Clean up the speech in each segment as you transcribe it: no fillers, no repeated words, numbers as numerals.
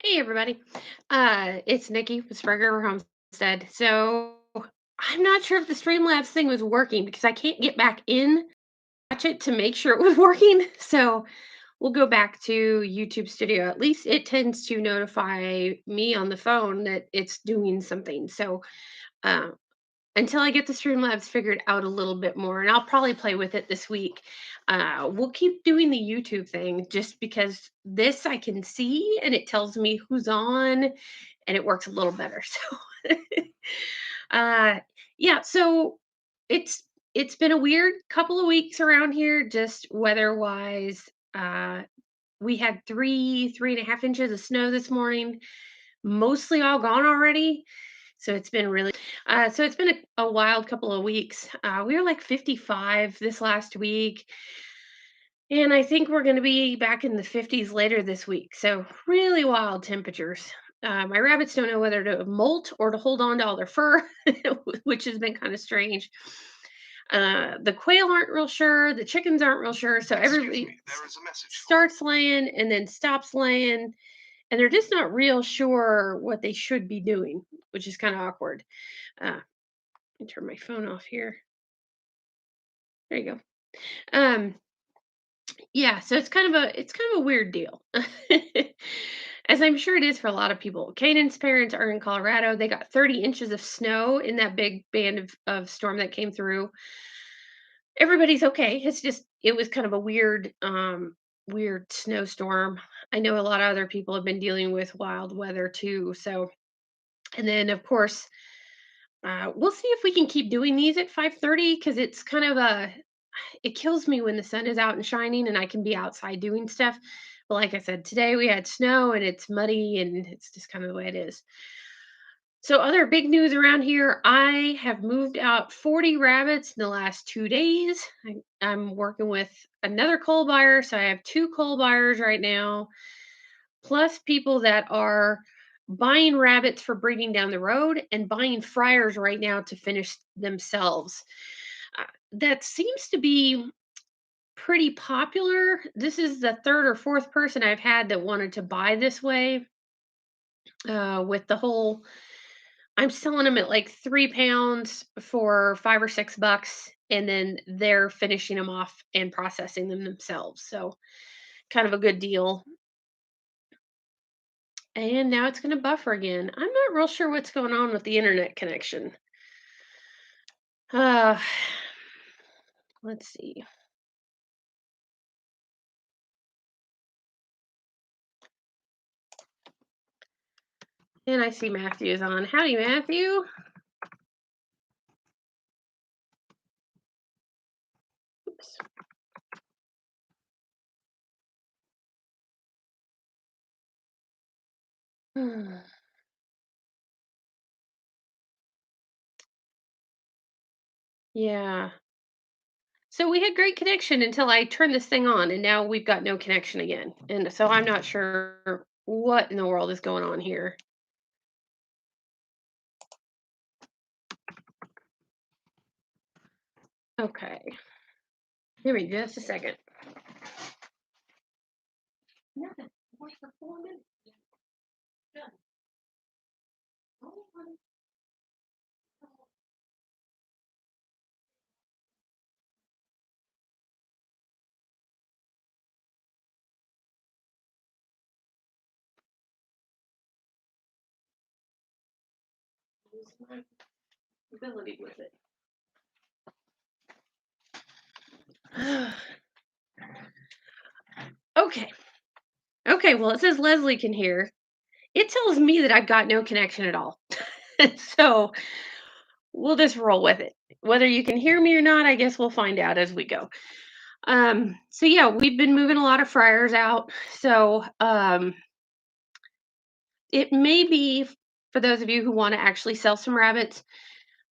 Hey everybody. It's Nikki with Spreger Homestead. So I'm not sure if the Streamlabs thing was working because I can't get back in watch it to make sure it was working. So we'll go back to YouTube Studio. At least it tends to notify me on the phone that it's doing something. So uh, until I get the Streamlabs figured out a little bit more, and I'll probably play with it this week. We'll keep doing the YouTube thing just because this I can see and it tells me who's on and it works a little better. So, uh, yeah, so it's it's been a weird couple of weeks around here, just weather wise. Uh, we had 3.5 inches of snow this morning, mostly all gone already. So it's been really so it's been a wild couple of weeks. We were like 55 this last week, and I think we're going to be back in the 50s later this week. So really wild temperatures. My rabbits don't know whether to molt or to hold on to all their fur, which has been kind of strange. The quail aren't real sure. The chickens aren't real sure. So everybody starts laying and then stops laying, and they're just not real sure what they should be doing, which is kind of awkward. Let me turn my phone off here. There you go. Um, yeah, so it's kind of a weird deal. As I'm sure it is for a lot of people. Kanan's parents are in Colorado. They got 30 inches of snow in that big band of storm that came through. Everybody's okay. It's just it was kind of a weird snowstorm. I know a lot of other people have been dealing with wild weather too. So and then of course we'll see if we can keep doing these at 5:30 because it's kind of a it kills me when the sun is out and shining and I can be outside doing stuff. But like I said, today we had snow and it's muddy and it's just kind of the way it is. So, other big news around here, I have moved out 40 rabbits in the last 2 days. I'm working with another coal buyer. So, I have two coal buyers right now, plus people that are buying rabbits for breeding down the road and buying fryers right now to finish themselves. That seems to be pretty popular. This is the third or fourth person I've had that wanted to buy this way. With the whole, I'm selling them at like 3 pounds for $5 or $6, and then they're finishing them off and processing them themselves. So, kind of a good deal. And now it's going to buffer again. I'm not real sure what's going on with the internet connection. Uh, let's see. And I see Matthew is on. Howdy, Matthew. Oops. Yeah. So we had great connection until I turned this thing on, and now we've got no connection again. And so I'm not sure what in the world is going on here. Okay, give me just a second. Nothing. Wait for 4 minutes. Done. Lose my ability with it. Okay. Okay. Well, it says Leslie can hear. It tells me that I've got no connection at all. So we'll just roll with it. Whether you can hear me or not, I guess we'll find out as we go. So yeah, we've been moving a lot of fryers out. So it may be for those of you who want to actually sell some rabbits.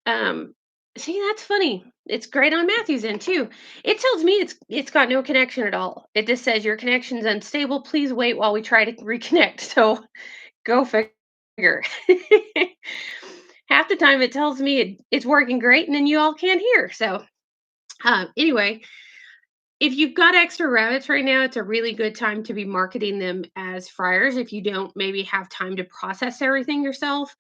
Um, See, that's funny. It's great on Matthew's end too. It tells me it's got no connection at all. It just says your connection's unstable. Please wait while we try to reconnect. So go figure. Half the time it tells me it's working great, and then you all can't hear. So anyway, If you've got extra rabbits right now, it's a really good time to be marketing them as fryers if you don't maybe have time to process everything yourself.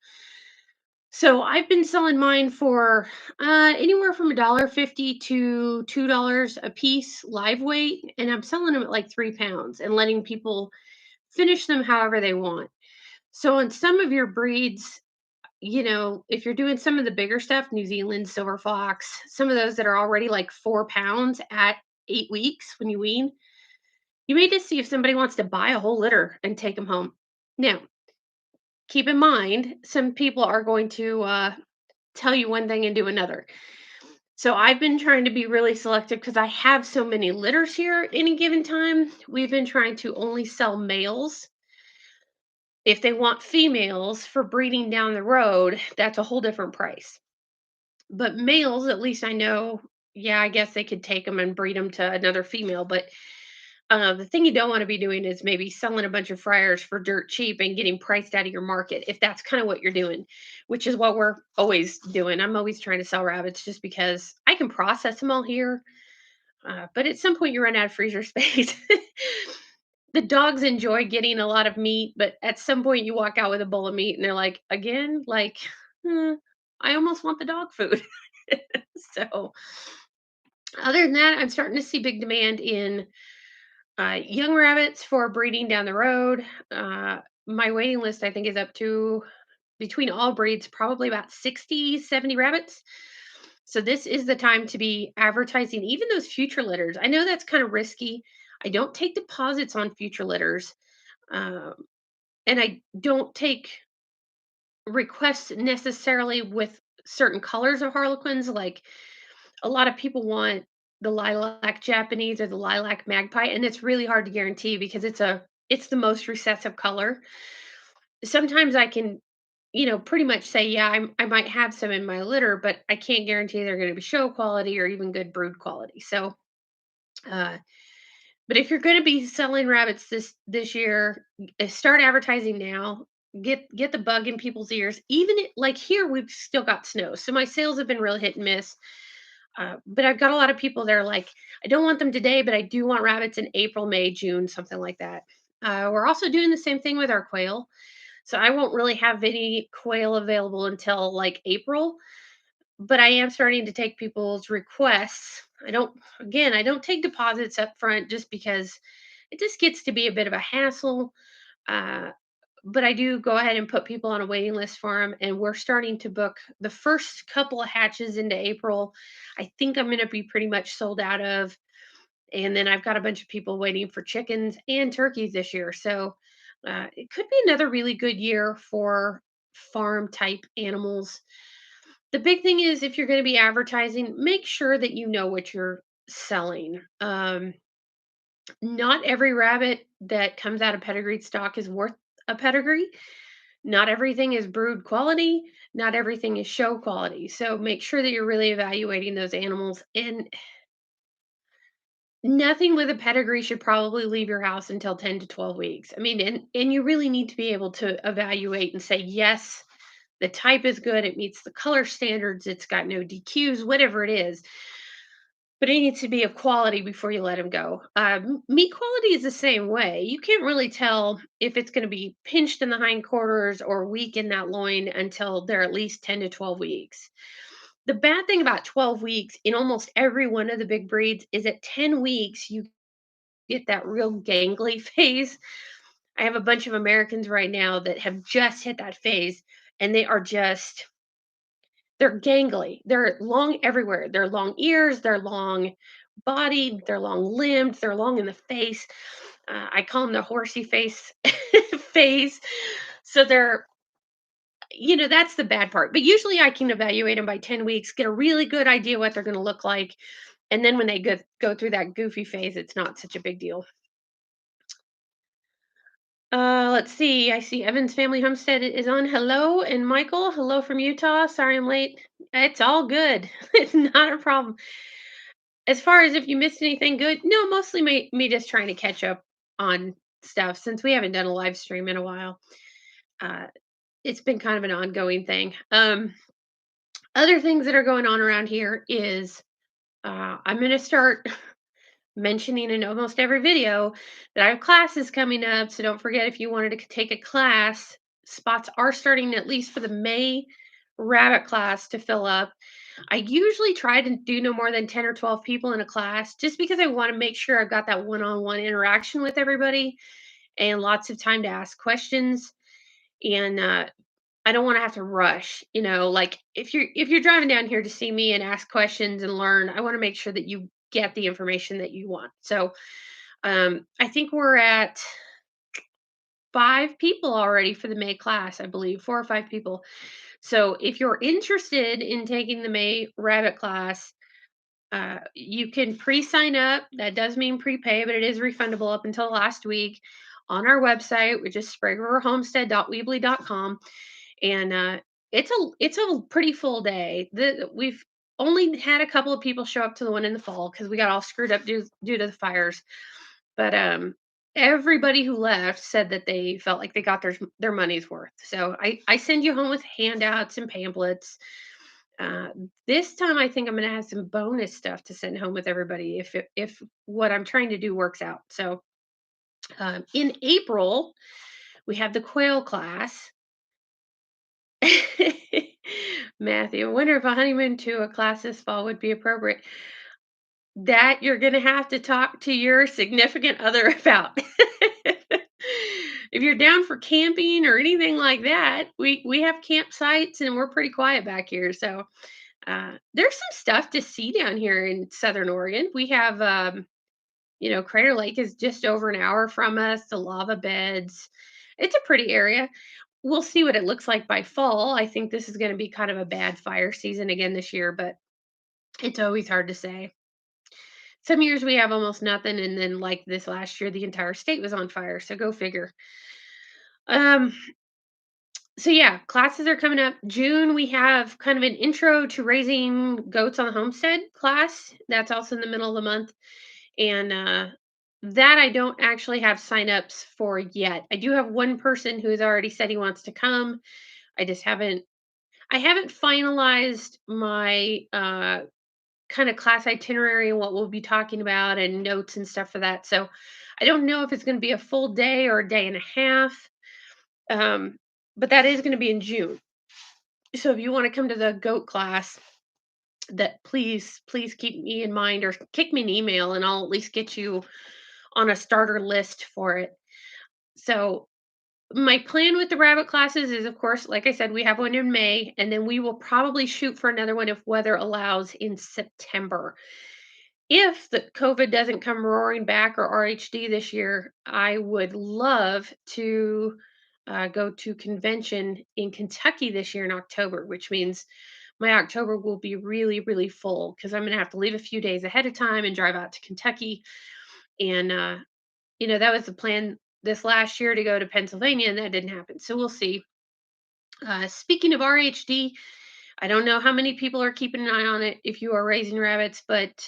So I've been selling mine for anywhere from $1.50 to $2 a piece live weight, and I'm selling them at like 3 pounds and letting people finish them however they want. So on some of your breeds, if you're doing some of the bigger stuff, New Zealand silver fox, some of those that are already like 4 pounds at 8 weeks when you wean, you may just see if somebody wants to buy a whole litter and take them home. Now, keep in mind, some people are going to tell you one thing and do another. So I've been trying to be really selective because I have so many litters here at any given time. We've been trying to only sell males. If they want females for breeding down the road, that's a whole different price. But males, at least I know, yeah, I guess they could take them and breed them to another female. But the thing you don't want to be doing is maybe selling a bunch of fryers for dirt cheap and getting priced out of your market if that's kind of what you're doing, which is what we're always doing. I'm always trying to sell rabbits just because I can process them all here. But at some point, you run out of freezer space. The dogs enjoy getting a lot of meat, but at some point, you walk out with a bowl of meat and they're like, again, like, "Hmm, I almost want the dog food." So, other than that, I'm starting to see big demand in young rabbits for breeding down the road. My waiting list, I think, is up to between all breeds, probably about 60, 70 rabbits. So this is the time to be advertising even those future litters. I know that's kind of risky. I don't take deposits on future litters. Um, and I don't take requests necessarily with certain colors of harlequins. Like a lot of people want the lilac Japanese or the lilac magpie, and it's really hard to guarantee because it's the most recessive color. Sometimes I can, pretty much say, yeah, I might have some in my litter, but I can't guarantee they're going to be show quality or even good brood quality. So, uh, but if you're going to be selling rabbits this year, start advertising now. Get the bug in people's ears. Even like here, we've still got snow, so my sales have been real hit and miss. But I've got a lot of people that are like, I don't want them today, but I do want rabbits in April, May, June, something like that. We're also doing the same thing with our quail. So I won't really have any quail available until like April, but I am starting to take people's requests. I don't take deposits up front just because it just gets to be a bit of a hassle. Uh, but I do go ahead and put people on a waiting list for them, and we're starting to book the first couple of hatches into April. I think I'm going to be pretty much sold out of, and then I've got a bunch of people waiting for chickens and turkeys this year. So it could be another really good year for farm type animals. The big thing is if you're going to be advertising, make sure that you know what you're selling. Not every rabbit that comes out of pedigreed stock is worth a pedigree. Not everything is brood quality. Not everything is show quality. So make sure that you're really evaluating those animals. And nothing with a pedigree should probably leave your house until 10 to 12 weeks. I mean, and you really need to be able to evaluate and say, yes, the type is good, it meets the color standards, it's got no DQs, whatever it is. But it needs to be of quality before you let them go. Meat quality is the same way. You can't really tell if it's going to be pinched in the hindquarters or weak in that loin until they're at least 10 to 12 weeks. The bad thing about 12 weeks in almost every one of the big breeds is at 10 weeks, you get that real gangly phase. I have a bunch of Americans right now that have just hit that phase and they're gangly. They're long everywhere. They're long ears, they're long bodied, they're long limbed, they're long in the face. I call them the horsey face phase. So that's the bad part. But usually I can evaluate them by 10 weeks, get a really good idea what they're going to look like. And then when they go through that goofy phase, it's not such a big deal. Let's see. I see Evan's Family Homestead is on. Hello, and Michael, hello from Utah. Sorry I'm late. It's all good. It's not a problem. As far as if you missed anything good, no, mostly me just trying to catch up on stuff since we haven't done a live stream in a while. Uh, it's been kind of an ongoing thing. Other things that are going on around here is I'm going to start. mentioning in almost every video that I have classes coming up. So don't forget, if you wanted to take a class, spots are starting at least for the May rabbit class to fill up. I usually try to do no more than 10 or 12 people in a class just because I want to make sure I've got that one-on-one interaction with everybody and lots of time to ask questions. And I don't want to have to rush, like if you're driving down here to see me and ask questions and learn, I want to make sure that you get the information that you want. So I think we're at 5 people already for the May class, I believe, 4 or 5 people. So if you're interested in taking the May rabbit class, you can pre-sign up. That does mean prepay, but it is refundable up until last week on our website, which is spraygrowerhomestead.weebly.com. And it's a pretty full day. We've only had a couple of people show up to the one in the fall because we got all screwed up due to the fires. But everybody who left said that they felt like they got their money's worth. So I send you home with handouts and pamphlets. uh, this time, I think I'm going to have some bonus stuff to send home with everybody if what I'm trying to do works out. So in April, we have the quail class. Matthew, I wonder if a honeymoon to a class this fall would be appropriate. That you're going to have to talk to your significant other about. If you're down for camping or anything like that, we have campsites and we're pretty quiet back here. So there's some stuff to see down here in Southern Oregon. We have, Crater Lake is just over an hour from us, the lava beds. It's a pretty area. We'll see what it looks like by fall. I think this is going to be kind of a bad fire season again this year, but it's always hard to say. Some years we have almost nothing, and then like this last year, the entire state was on fire. So go figure. Um, so yeah, classes are coming up. June, we have kind of an intro to raising goats on the homestead class. That's also in the middle of the month. And that I don't actually have signups for yet. I do have one person who has already said he wants to come. I haven't finalized my kind of class itinerary and what we'll be talking about and notes and stuff for that. So I don't know if it's going to be a full day or a day and a half. Um, but that is going to be in June. So if you want to come to the goat class, that please keep me in mind or kick me an email and I'll at least get you on a starter list for it. So my plan with the rabbit classes is, of course, like I said, we have one in May, and then we will probably shoot for another one if weather allows in September. If the COVID doesn't come roaring back or RHD this year, I would love to go to convention in Kentucky this year in October, which means my October will be really, really full because I'm going to have to leave a few days ahead of time and drive out to Kentucky. And, that was the plan this last year to go to Pennsylvania, and that didn't happen. So we'll see. Speaking of RHD, I don't know how many people are keeping an eye on it if you are raising rabbits, but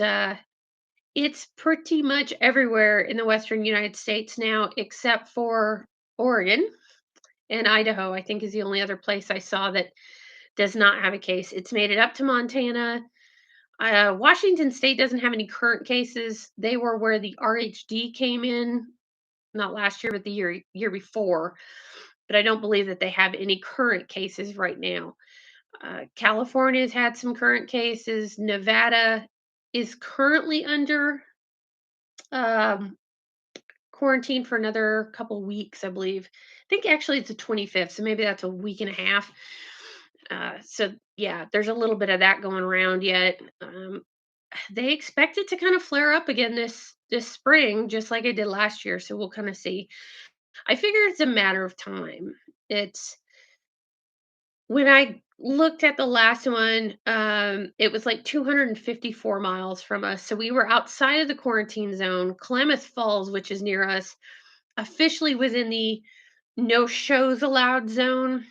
it's pretty much everywhere in the Western United States now, except for Oregon and Idaho, I think is the only other place I saw that does not have a case. It's made it up to Montana. Washington State doesn't have any current cases. They were where the RHD came in, not last year, but the year before. But I don't believe that they have any current cases right now. California's had some current cases. Nevada is currently under um, quarantine for another couple weeks, I believe. I think actually it's the 25th, so maybe that's a week and a half. So yeah, there's a little bit of that going around yet. They expect it to kind of flare up again this spring, just like it did last year. So we'll kind of see. I figure it's a matter of time. It's when I looked at the last one, it was like 254 miles from us. So we were outside of the quarantine zone. Klamath Falls, which is near us, officially was in the no shows allowed zone.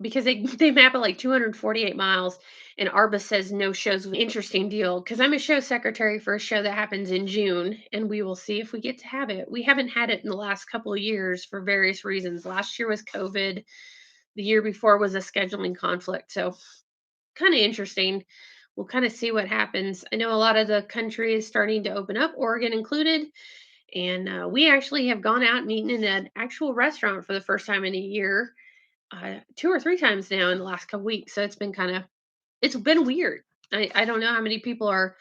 Because they map it like 248 miles, and Arba says no shows. Interesting deal, because I'm a show secretary for a show that happens in June, and we will see if we get to have it. We haven't had it in the last couple of years for various reasons. Last year was COVID. The year before was a scheduling conflict. So kind of interesting. we'll kind of see what happens. I know a lot of the country is starting to open up, Oregon included, and we actually have gone out and eaten in an actual restaurant for the first time in a year, 2 or 3 times now in the last couple weeks. So it's been weird. I don't know how many people are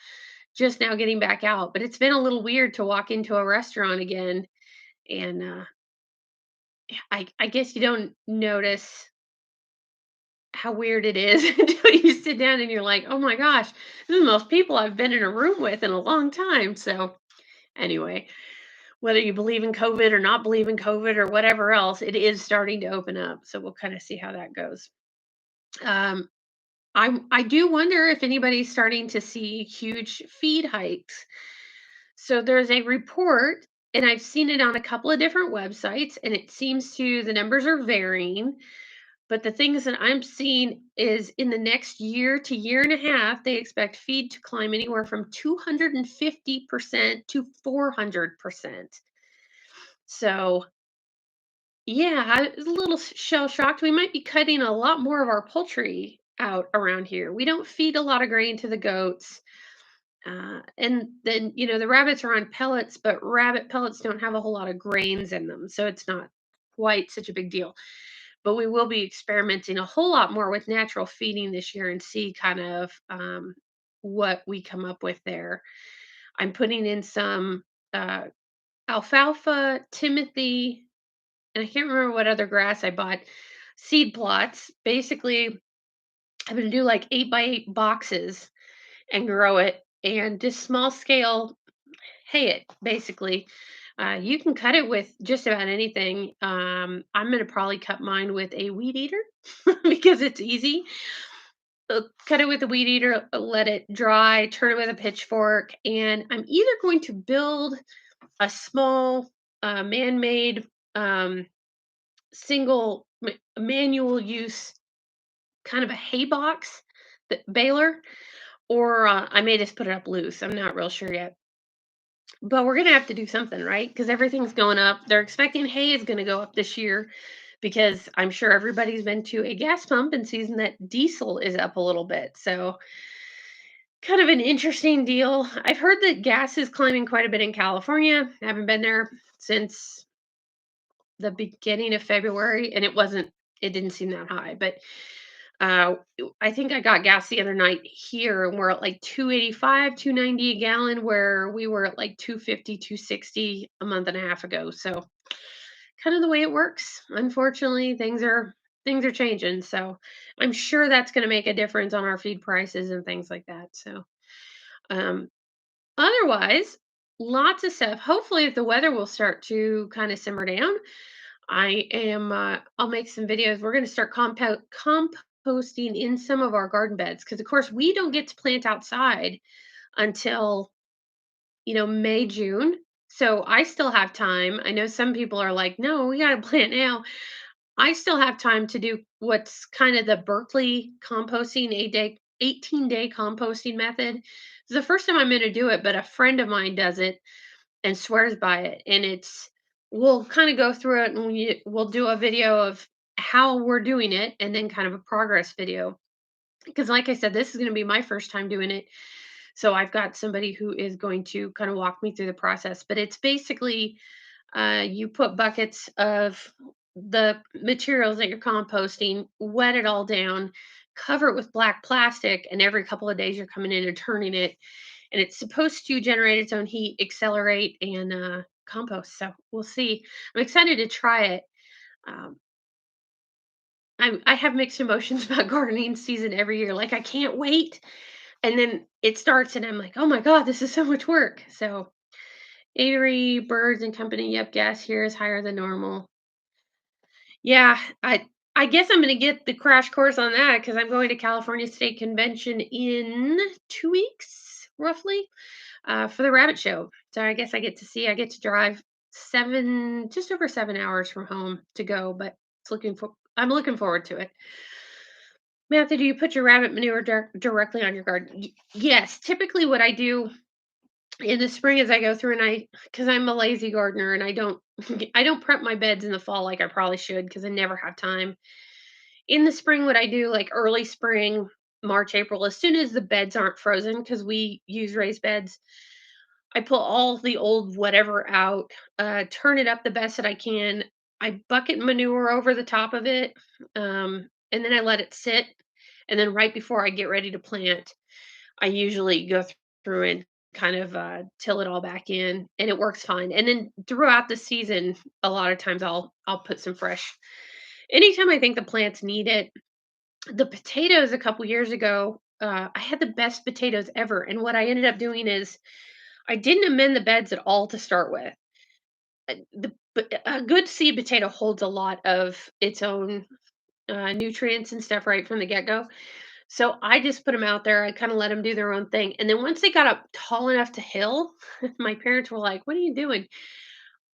just now getting back out, but it's been a little weird to walk into a restaurant again. And I guess you don't notice how weird it is until you sit down and you're like, oh my gosh, this is the most people I've been in a room with in a long time. So anyway, whether you believe in COVID or not believe in COVID or whatever else, it is starting to open up. So we'll kind of see how that goes. Um, I do wonder if anybody's starting to see huge feed hikes. So there's a report, and I've seen it on a couple of different websites, and it seems to the numbers are varying. But the things that I'm seeing is in the next year to year and a half, they expect feed to climb anywhere from 250% to 400%. So yeah, I was a little shell shocked. We might be cutting a lot more of our poultry out around here. We don't feed a lot of grain to the goats. And then, the rabbits are on pellets, but rabbit pellets don't have a whole lot of grains in them. So it's not quite such a big deal. But we will be experimenting a whole lot more with natural feeding this year and see kind of what we come up with there. I'm putting in some uh, alfalfa, timothy, and I can't remember what other grass I bought. Seed plots. Basically, I'm going to do like 8 by 8 boxes and grow it and just small scale hay it basically. You can cut it with just about anything. I'm going to probably cut mine with a weed eater because it's easy. Cut it with a weed eater, let it dry, turn it with a pitchfork, and I'm either going to build a small man-made single manual use kind of a hay box that baler, or I may just put it up loose. I'm not real sure yet. But we're gonna have to do something, right? Because everything's going up. They're expecting hay is gonna go up this year because I'm sure everybody's been to a gas pump and sees that diesel is up a little bit. So kind of an interesting deal. I've heard that gas is climbing quite a bit in California. I haven't been there since the beginning of February, and it didn't seem that high. But I think I got gas the other night here, and we're at like 285, 290 a gallon, where we were at like 250, 260 a month and a half ago. So kind of the way it works. Unfortunately, things are changing. So I'm sure that's going to make a difference on our feed prices and things like that. So um, otherwise, lots of stuff. Hopefully, if the weather will start to kind of simmer down, I'll make some videos. We're going to start composting in some of our garden beds because, of course, we don't get to plant outside until, May, June. So I still have time. I know some people are like, no, we got to plant now. I still have time to do what's kind of the Berkeley composting, 18-day composting method. It's the first time I'm going to do it, but a friend of mine does it and swears by it. And we'll kind of go through it and we'll do a video of how we're doing it and then kind of a progress video. Because, like I said, this is going to be my first time doing it. So I've got somebody who is going to kind of walk me through the process. But it's basically you put buckets of the materials that you're composting, wet it all down, cover it with black plastic, and every couple of days you're coming in and turning it, and it's supposed to generate its own heat, accelerate, and compost. So we'll see. I'm excited to try it. Um, I have mixed emotions about gardening season every year. Like I can't wait, and then it starts, and I'm like, oh my god, this is so much work. So Avery, birds and company. Yep, gas here is higher than normal. Yeah, I guess I'm gonna get the crash course on that because I'm going to California State Convention in 2 weeks, roughly. For the rabbit show. So I get to drive just over 7 hours from home to go, but I'm looking forward to it. Matthew, do you put your rabbit manure directly on your garden? Yes, typically what I do in the spring is I go through and because I'm a lazy gardener and I don't prep my beds in the fall like I probably should because I never have time. In the spring, what I do, like early spring, March, April, as soon as the beds aren't frozen, because we use raised beds, I pull all the old whatever out, turn it up the best that I can. I bucket manure over the top of it, and then I let it sit. And then right before I get ready to plant, I usually go through and kind of till it all back in, and it works fine. And then throughout the season, a lot of times I'll put some fresh. Anytime I think the plants need it, the potatoes a couple years ago, I had the best potatoes ever. And what I ended up doing is I didn't amend the beds at all to start with. A good seed potato holds a lot of its own nutrients and stuff right from the get go. So I just put them out there. I kind of let them do their own thing. And then once they got up tall enough to hill, my parents were like, "What are you doing?"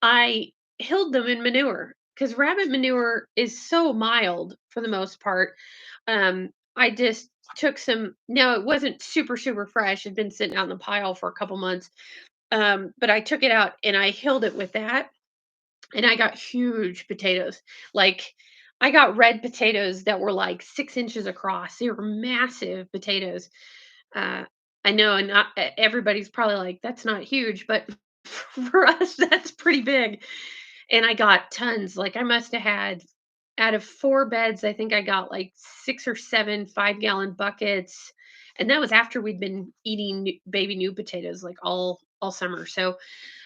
I hilled them in manure because rabbit manure is so mild for the most part. I just took some. Now it wasn't super fresh. It'd been sitting out in the pile for a couple months. But I took it out and I hilled it with that, and I got huge potatoes. Like, I got red potatoes that were like 6 inches across. They were massive potatoes. Uh, I know, and not everybody's probably like, "That's not huge," but for us, that's pretty big. And I got tons. Like, I must have had, out of 4 beds, I think I got like 6 or 7 5-gallon buckets, and that was after we'd been eating baby new potatoes, like, all summer. So,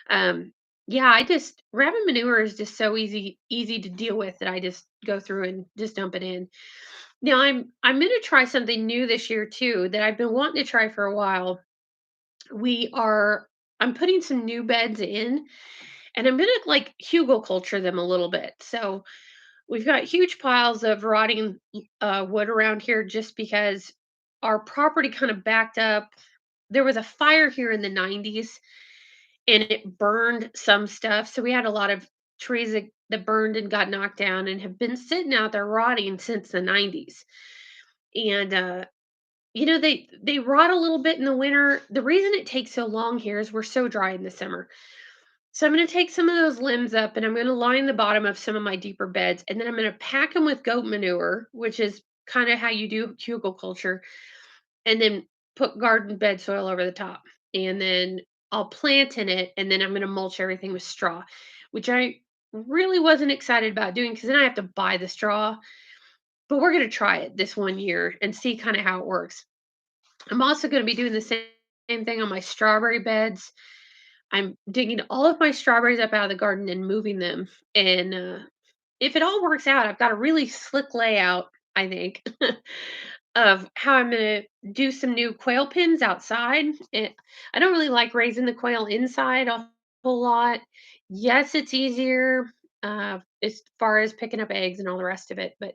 um, yeah, I just rabbit manure is just so easy to deal with that I just go through and just dump it in. Now I'm gonna try something new this year too that I've been wanting to try for a while. We are I'm putting some new beds in, and I'm gonna like hugelkulture them a little bit. So we've got huge piles of rotting wood around here just because our property kind of backed up. There was a fire here in the 90s and it burned some stuff. So we had a lot of trees that burned and got knocked down and have been sitting out there rotting since the 90s. And they rot a little bit in the winter. The reason it takes so long here is we're so dry in the summer. So I'm going to take some of those limbs up and I'm going to line the bottom of some of my deeper beds, and then I'm going to pack them with goat manure, which is kind of how you do cuticle culture, and then put garden bed soil over the top. And then I'll plant in it, and then I'm going to mulch everything with straw, which I really wasn't excited about doing because then I have to buy the straw. But we're going to try it this one year and see kind of how it works. I'm also going to be doing the same thing on my strawberry beds. I'm digging all of my strawberries up out of the garden and moving them. And if it all works out, I've got a really slick layout, I think, of how I'm going to do some new quail pens outside. I don't really like raising the quail inside a whole lot. Yes, it's easier as far as picking up eggs and all the rest of it, but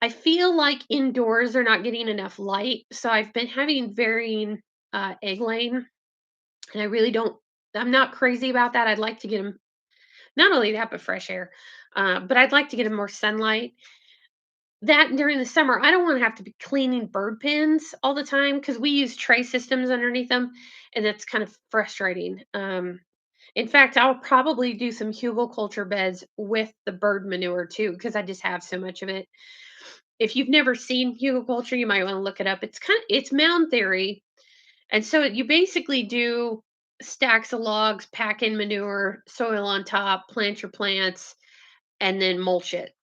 I feel like indoors they're not getting enough light. So I've been having varying egg laying, and I really don't. I'm not crazy about that. I'd like to get them, not only that, but fresh air. But I'd like to get them more sunlight. That and during the summer, I don't want to have to be cleaning bird pens all the time because we use tray systems underneath them, and that's kind of frustrating. In fact, I'll probably do some hugelkultur beds with the bird manure too because I just have so much of it. If you've never seen hugelkultur, you might want to look it up. It's mound theory, and so you basically do stacks of logs, pack in manure, soil on top, plant your plants, and then mulch it.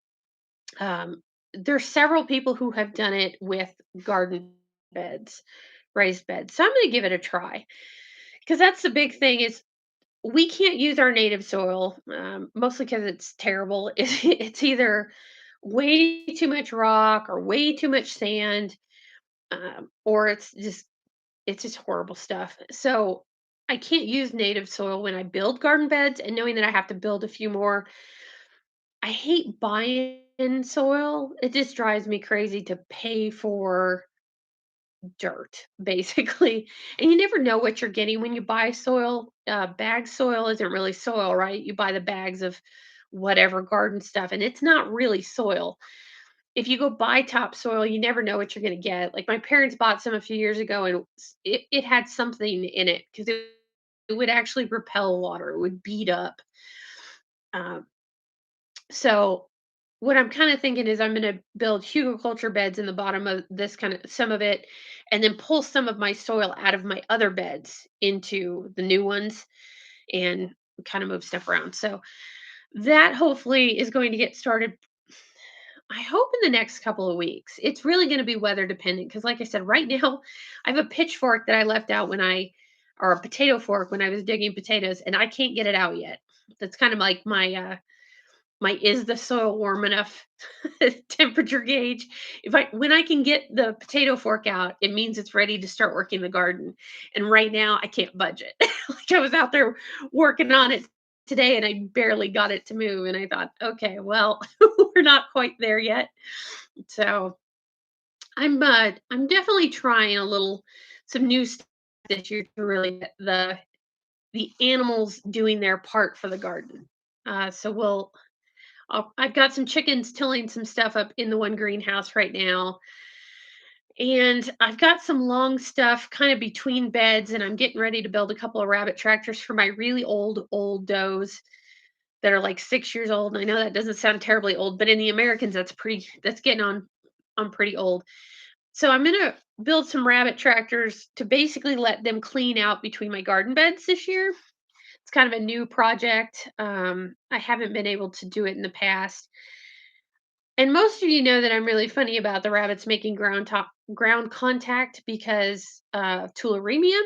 Um, there's several people who have done it with garden beds, raised beds. So I'm going to give it a try because that's the big thing is we can't use our native soil, mostly because it's terrible. It's either way too much rock or way too much sand, or it's just horrible stuff. So I can't use native soil when I build garden beds, and knowing that I have to build a few more, I hate buying soil. It just drives me crazy to pay for dirt, basically. And you never know what you're getting when you buy soil. Bag soil isn't really soil, right? You buy the bags of whatever garden stuff, and it's not really soil. If you go buy topsoil, you never know what you're going to get. Like my parents bought some a few years ago, and it had something in it because it would actually repel water. It would beat up. Um, so what I'm kind of thinking is I'm going to build hugelkultur beds in the bottom of this kind of some of it, and then pull some of my soil out of my other beds into the new ones and kind of move stuff around. So that hopefully is going to get started, I hope, in the next couple of weeks. It's really going to be weather dependent because, like I said, right now I have a pitchfork that I left out or a potato fork when I was digging potatoes, and I can't get it out yet. That's kind of like my is the soil warm enough temperature gauge. If I When I can get the potato fork out, it means it's ready to start working the garden. And right now I can't budge it. Like, I was out there working on it today and I barely got it to move. And I thought, okay, well, we're not quite there yet. So I'm definitely trying some new stuff this year to really get the animals doing their part for the garden. So I've got some chickens tilling some stuff up in the one greenhouse right now. And I've got some long stuff kind of between beds, and I'm getting ready to build a couple of rabbit tractors for my really old does that are like 6 years old. And I know that doesn't sound terribly old, but in the Americans, that's getting on pretty old. So I'm gonna build some rabbit tractors to basically let them clean out between my garden beds this year. It's kind of a new project. I haven't been able to do it in the past. And most of you know that I'm really funny about the rabbits making ground contact because of tularemia.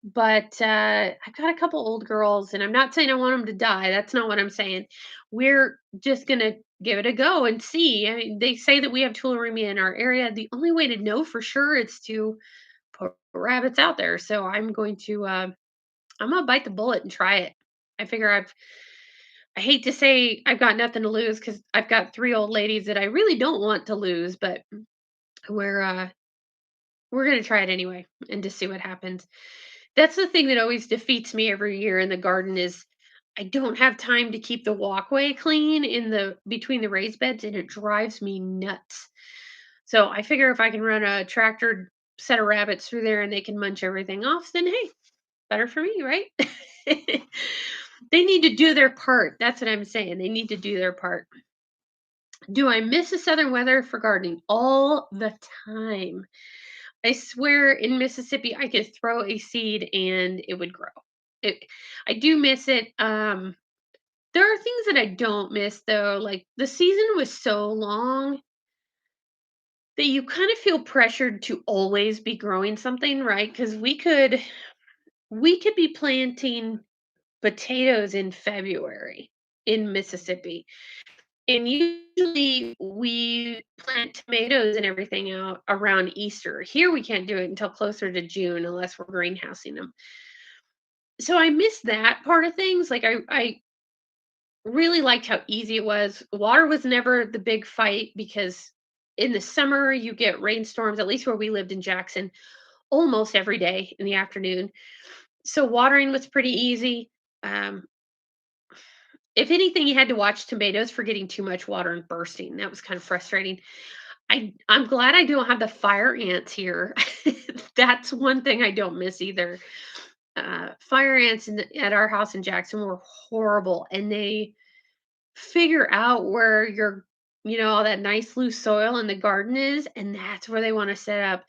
But I've got a couple old girls, and I'm not saying I want them to die. That's not what I'm saying. We're just gonna give it a go and see. I mean, they say that we have tularemia in our area. The only way to know for sure is to put rabbits out there. So I'm gonna bite the bullet and try it. I figure I hate to say I've got nothing to lose because I've got 3 old ladies that I really don't want to lose, but we're, uh, we're gonna try it anyway and just see what happens. That's the thing that always defeats me every year in the garden is I don't have time to keep the walkway clean in the between the raised beds, and it drives me nuts. So I figure if I can run a tractor set of rabbits through there and they can munch everything off, then hey, better for me, right? They need to do their part. That's what I'm saying. They need to do their part. Do I miss the southern weather for gardening? All the time. I swear in Mississippi I could throw a seed and it would grow. It, I do miss it. There are things that I don't miss though. Like, the season was so long that you kind of feel pressured to always be growing something, right? Because we could be planting potatoes in February in Mississippi. And usually we plant tomatoes and everything out around Easter. Here we can't do it until closer to June unless we're greenhousing them. So I miss that part of things. Like, I really liked how easy it was. Water was never the big fight because in the summer you get rainstorms, at least where we lived in Jackson, almost every day in the afternoon. So watering was pretty easy. Um, if anything, you had to watch tomatoes for getting too much water and bursting. That was kind of frustrating. I'm glad I don't have the fire ants here. That's one thing I don't miss either. Fire ants at our house in Jackson were horrible, and they figure out where all that nice loose soil in the garden is, and that's where they want to set up.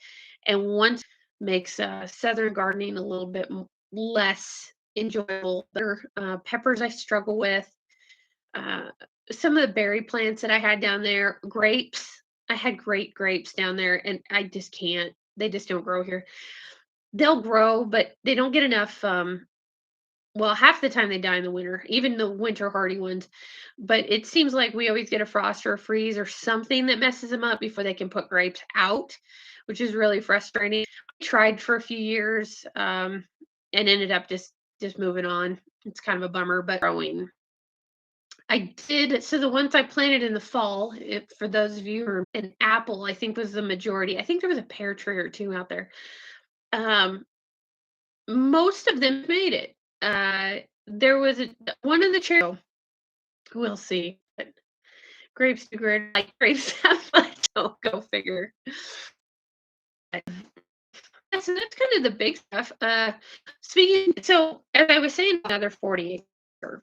And once makes southern gardening a little bit less enjoyable. Peppers I struggle with. Uh, some of the berry plants that I had down there, grapes. I had great grapes down there, and I just can't. They just don't grow here. They'll grow, but they don't get enough. Well, half the time they die in the winter, even the winter hardy ones. But it seems like we always get a frost or a freeze or something that messes them up before they can put grapes out, which is really frustrating. I tried for a few years, and ended up just moving on. It's kind of a bummer, but growing. I did. So the ones I planted in the fall, for those of you who are an apple, I think was the majority. I think there was a pear tree or two out there. Um, Most of them made it. There was one of the cherry. We'll see. But grapes do great. Like grapes have much. Oh, go figure. But, yeah, so that's kind of the big stuff. Speaking. So as I was saying, another 40 acre.